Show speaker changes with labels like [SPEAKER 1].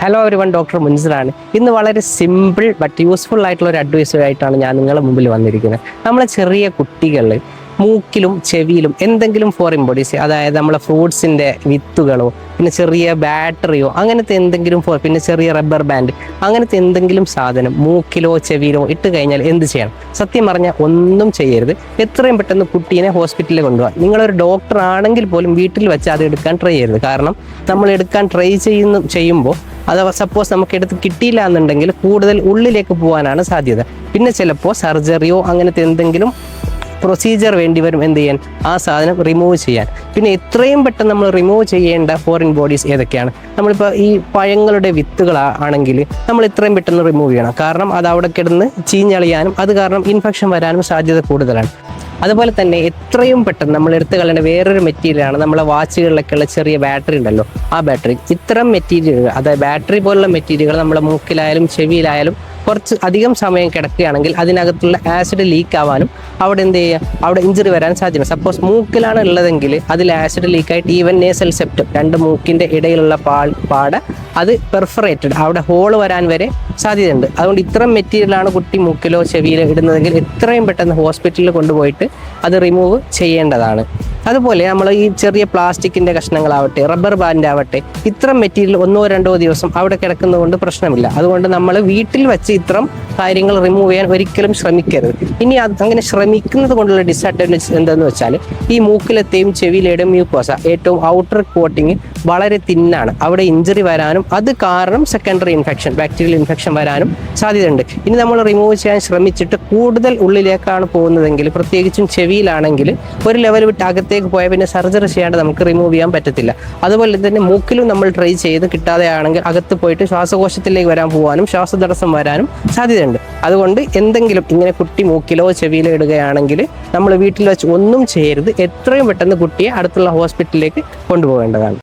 [SPEAKER 1] Hello everyone, doctor മുൻസിറാണ്. ഇന്ന് വളരെ simple but useful ആയിട്ടുള്ള ഒരു അഡ്വൈസുമായിട്ടാണ് ഞാൻ നിങ്ങളുടെ മുമ്പിൽ വന്നിരിക്കുന്നത്. നമ്മളെ ചെറിയ കുട്ടികൾ മൂക്കിലും ചെവിയിലും എന്തെങ്കിലും ഫോറിൻ ബോഡീസ്, അതായത് നമ്മളെ ഫ്രൂട്ട്സിൻ്റെ വിത്തുകളോ പിന്നെ ചെറിയ ബാറ്ററിയോ അങ്ങനത്തെ എന്തെങ്കിലും പിന്നെ ചെറിയ റബ്ബർ ബാൻഡ് അങ്ങനത്തെ എന്തെങ്കിലും സാധനം മൂക്കിലോ ചെവിയിലോ ഇട്ട് കഴിഞ്ഞാൽ എന്ത് ചെയ്യണം? സത്യം പറഞ്ഞാൽ ഒന്നും ചെയ്യരുത്. എത്രയും പെട്ടെന്ന് കുട്ടീനെ ഹോസ്പിറ്റലിൽ കൊണ്ടുപോകാം. നിങ്ങളൊരു ഡോക്ടർ ആണെങ്കിൽ പോലും വീട്ടിൽ വെച്ച് അത് എടുക്കാൻ ട്രൈ ചെയ്യരുത്. കാരണം നമ്മൾ എടുക്കാൻ ട്രൈ ചെയ്യുമ്പോൾ അഥവാ സപ്പോസ് നമുക്ക് എടുത്ത് കിട്ടിയില്ല എന്നുണ്ടെങ്കിൽ കൂടുതൽ ഉള്ളിലേക്ക് പോകാനാണ് സാധ്യത. പിന്നെ ചിലപ്പോൾ സർജറിയോ അങ്ങനത്തെ എന്തെങ്കിലും പ്രൊസീജിയർ വേണ്ടി വരും എന്ത് ചെയ്യാൻ, ആ സാധനം റിമൂവ് ചെയ്യാൻ. പിന്നെ എത്രയും പെട്ടെന്ന് നമ്മൾ റിമൂവ് ചെയ്യേണ്ട ഫോറിൻ ബോഡീസ് ഏതൊക്കെയാണ്? നമ്മളിപ്പോൾ ഈ പഴങ്ങളുടെ വിത്തുകൾ ആണെങ്കിൽ നമ്മൾ എത്രയും പെട്ടെന്ന് റിമൂവ് ചെയ്യണം. കാരണം അത് അവിടെ കിടന്ന് ചീഞ്ഞളിയാനും അത് കാരണം ഇൻഫെക്ഷൻ വരാനും സാധ്യത കൂടുതലാണ്. അതുപോലെ തന്നെ എത്രയും പെട്ടെന്ന് നമ്മൾ എടുത്തു കളയേണ്ട വേറൊരു മെറ്റീരിയലാണ് നമ്മളെ വാച്ചുകളിലൊക്കെയുള്ള ചെറിയ ബാറ്ററി ഉണ്ടല്ലോ, ആ ബാറ്ററി. ഇത്തരം മെറ്റീരിയലുകൾ, അതായത് ബാറ്ററി പോലുള്ള മെറ്റീരിയലുകൾ നമ്മളെ മൂക്കിലായാലും ചെവിയിലായാലും കുറച്ച് അധികം സമയം കിടക്കുകയാണെങ്കിൽ അതിനകത്തുള്ള ആസിഡ് ലീക്ക് ആവാനും അവിടെ എന്ത് ചെയ്യുക, അവിടെ ഇഞ്ചുറി വരാൻ സാധ്യത. സപ്പോസ് മൂക്കിലാണ് ഉള്ളതെങ്കിൽ അതിൽ ആസിഡ് ലീക്കായിട്ട് ഈവൻ നേസൽ സെപ്റ്റം, രണ്ട് മൂക്കിൻ്റെ ഇടയിലുള്ള പാട അത് പെർഫറേറ്റഡ്, അവിടെ ഹോള് വരാൻ വരെ സാധ്യതയുണ്ട്. അതുകൊണ്ട് ഇത്തരം മെറ്റീരിയലാണ് കുട്ടി മൂക്കിലോ ചെവിയിലോ ഇടുന്നതെങ്കിൽ എത്രയും പെട്ടെന്ന് ഹോസ്പിറ്റലിൽ കൊണ്ടുപോയിട്ട് അത് റിമൂവ് ചെയ്യേണ്ടതാണ്. അതുപോലെ നമ്മൾ ഈ ചെറിയ പ്ലാസ്റ്റിക്കിൻ്റെ കഷ്ണങ്ങളാവട്ടെ റബ്ബർ ബാൻഡ് ആവട്ടെ, ഇത്തരം മെറ്റീരിയൽ 1-2 ദിവസം അവിടെ കിടക്കുന്നത് കൊണ്ട് പ്രശ്നമില്ല. അതുകൊണ്ട് നമ്മൾ വീട്ടിൽ വെച്ച് ഇത്തരം കാര്യങ്ങൾ റിമൂവ് ചെയ്യാൻ ഒരിക്കലും ശ്രമിക്കരുത്. ഇനി അങ്ങനെ ശ്രമിക്കുന്നത് കൊണ്ടുള്ള ഡിസഡ്വാൻറ്റേജ് എന്താണെന്ന് വെച്ചാൽ, ഈ മൂക്കിലത്തെയും ചെവിയിലെയും മ്യൂക്കോസ ഏറ്റവും ഔട്ടർ കോട്ടിങ് വളരെ തിന്നാണ്. അവിടെ ഇഞ്ചുറി വരാനും അത് കാരണം സെക്കൻഡറി ഇൻഫെക്ഷൻ, ബാക്ടീരിയൽ ഇൻഫെക്ഷൻ വരാനും സാധ്യതയുണ്ട്. ഇനി നമ്മൾ റിമൂവ് ചെയ്യാൻ ശ്രമിച്ചിട്ട് കൂടുതൽ ഉള്ളിലേക്കാണ് പോകുന്നതെങ്കിൽ, പ്രത്യേകിച്ചും ചെവിയിലാണെങ്കിൽ ഒരു ലെവൽ വിട്ട് അകത്തേക്ക് പോയാൽ പിന്നെ സർജറി ചെയ്യാണ്ട് നമുക്ക് റിമൂവ് ചെയ്യാൻ പറ്റത്തില്ല. അതുപോലെ തന്നെ മൂക്കിലും നമ്മൾ ട്രൈ ചെയ്ത് കിട്ടാതെ ആണെങ്കിൽ അകത്ത് പോയിട്ട് ശ്വാസകോശത്തിലേക്ക് പോകാനും ശ്വാസതടസ്സം വരാനും സാധ്യതയുണ്ട്. അതുകൊണ്ട് എന്തെങ്കിലും ഇങ്ങനെ കുട്ടി മൂക്കിലോ ചെവിയിലോ ഇടുകയാണെങ്കിൽ നമ്മൾ വീട്ടിൽ വെച്ച് ഒന്നും ചെയ്യരുത്. എത്രയും പെട്ടെന്ന് കുട്ടിയെ അടുത്തുള്ള ഹോസ്പിറ്റലിലേക്ക് കൊണ്ടുപോകേണ്ടതാണ്.